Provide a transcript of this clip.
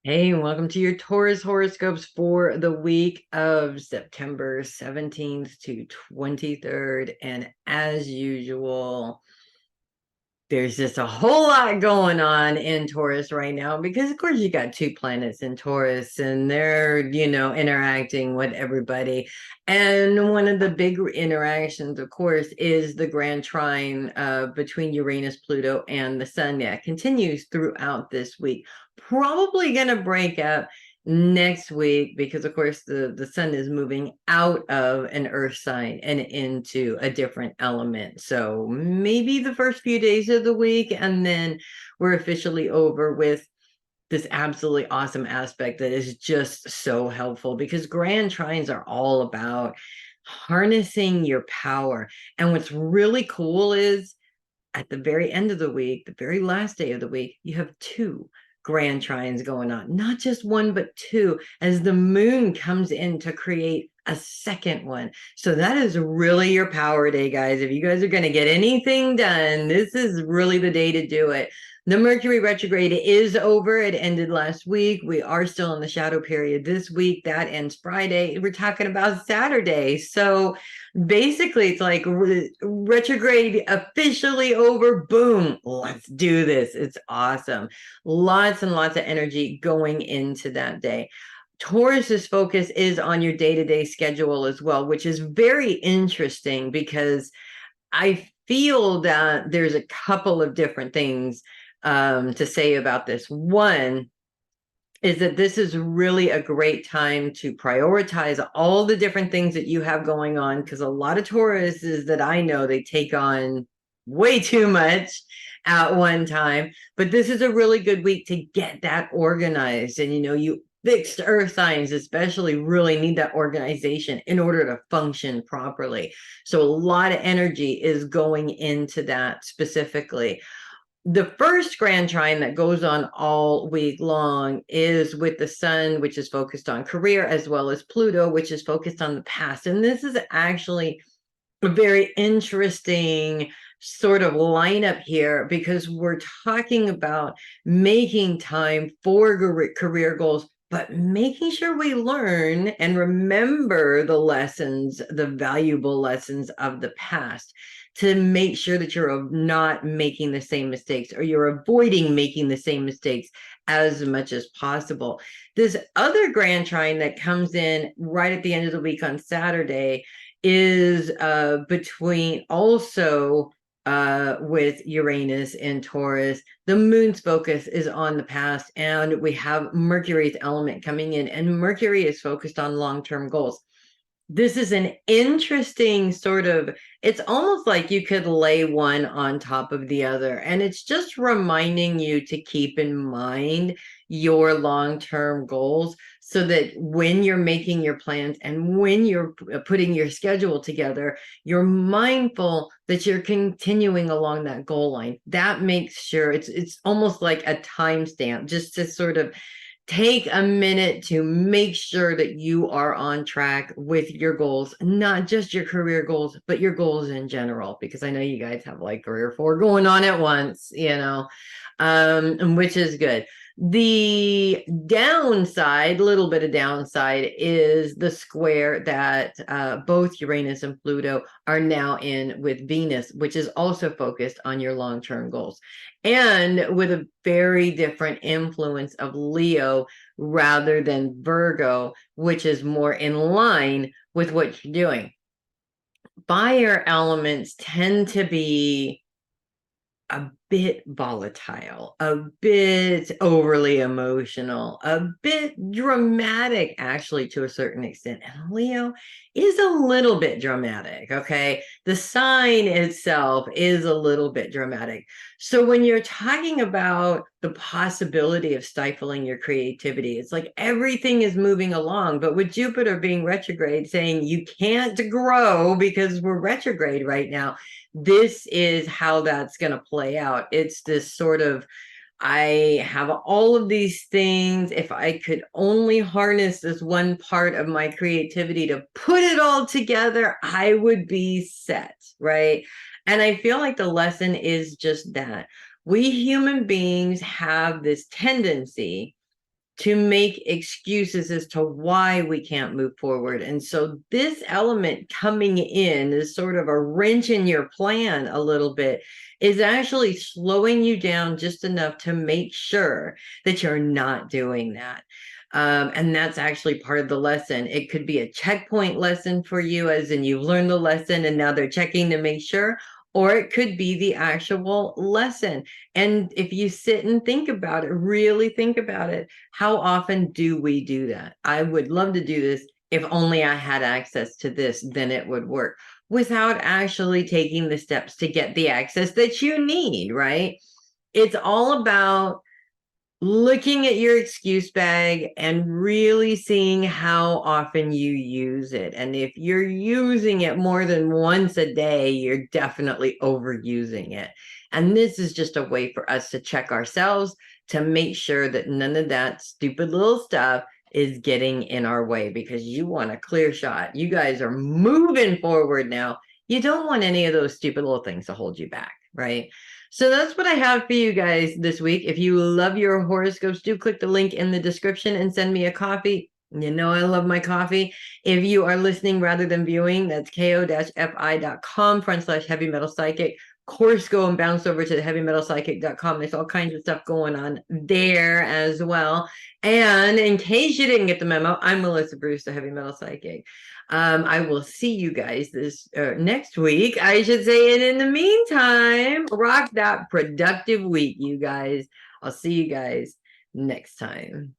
Hey, and welcome to your Taurus horoscopes for the week of September 17th to 23rd. And as usual, there's just a whole lot going on in Taurus right now because, of course, you got two planets in Taurus and they're, interacting with everybody. And one of the big interactions, of course, is the grand trine between Uranus, Pluto, and the Sun that continues throughout this week. Probably going to break up next week because of course the sun is moving out of an earth sign and into a different element, so maybe the first few days of the week and then we're officially over with this absolutely awesome aspect that is just so helpful because grand trines are all about harnessing your power. And what's really cool is at the very end of the week, the very last day of the week, you have two grand trines going on, not just one, but two, as the moon comes in to create a second one. So that is really your power day, guys. If you guys are going to get anything done, this is really the day to do it. The Mercury retrograde is over. It ended last week. We are still in the shadow period this week. That ends Friday. We're talking about Saturday. So basically, it's like retrograde officially over. Boom, let's do this. It's awesome. Lots and lots of energy going into that day. Taurus's focus is on your day-to-day schedule as well, which is very interesting because I feel that there's a couple of different things to say about this. One is that this is really a great time to prioritize all the different things that you have going on, because a lot of Tauruses that I know, they take on way too much at one time. But this is a really good week to get that organized. And, you fixed earth signs especially really need that organization in order to function properly. So a lot of energy is going into that specifically. The first grand trine that goes on all week long is with the sun, which is focused on career, as well as Pluto, which is focused on the past. And this is actually a very interesting sort of lineup here because we're talking about making time for career goals, but making sure we learn and remember the lessons, the valuable lessons of the past, to make sure that you're not making the same mistakes or you're avoiding making the same mistakes as much as possible. This other grand trine that comes in right at the end of the week on Saturday is between also with Uranus and Taurus. The moon's focus is on the past, and we have Mercury's element coming in, and Mercury is focused on long-term goals. This is an interesting sort of, it's almost like you could lay one on top of the other. And it's just reminding you to keep in mind your long-term goals so that when you're making your plans and when you're putting your schedule together, you're mindful that you're continuing along that goal line. That makes sure it's almost like a timestamp, just to sort of take a minute to make sure that you are on track with your goals, not just your career goals, but your goals in general, because I know you guys have like 3 or 4 going on at once, which is good. The downside, little bit of downside, is the square that both Uranus and Pluto are now in with Venus, which is also focused on your long-term goals, and with a very different influence of Leo rather than Virgo, which is more in line with what you're doing. Fire elements tend to be a bit volatile, a bit overly emotional, a bit dramatic, actually, to a certain extent. And Leo is a little bit dramatic, okay? The sign itself is a little bit dramatic. So when you're talking about the possibility of stifling your creativity, it's like everything is moving along, but with Jupiter being retrograde, saying you can't grow because we're retrograde right now, this is how that's going to play out. It's this sort of, I have all of these things. If I could only harness this one part of my creativity to put it all together, I would be set, right? And I feel like the lesson is just that. We human beings have this tendency to make excuses as to why we can't move forward. And so this element coming in is sort of a wrench in your plan a little bit, is actually slowing you down just enough to make sure that you're not doing that. And that's actually part of the lesson. It could be a checkpoint lesson for you, as in you've learned the lesson and now they're checking to make sure, or it could be the actual lesson. And if you sit and think about it, really think about it, how often do we do that? I would love to do this. If only I had access to this, then it would work, without actually taking the steps to get the access that you need, right? It's all about looking at your excuse bag and really seeing how often you use it. And if you're using it more than once a day, you're definitely overusing it. And this is just a way for us to check ourselves to make sure that none of that stupid little stuff is getting in our way, because you want a clear shot. You guys are moving forward now. You don't want any of those stupid little things to hold you back, right? So that's what I have for you guys this week. If you love your horoscopes, do click the link in the description and send me a coffee. You know I love my coffee. If you are listening rather than viewing, that's ko-fi.com/heavy metal psychic. Of course, go and bounce over to the heavymetalpsychic.com. There's all kinds of stuff going on there as well. And in case you didn't get the memo, I'm Melissa Bruce, the Heavy Metal Psychic. I will see you guys this next week, I should say. And in the meantime, rock that productive week, you guys. I'll see you guys next time.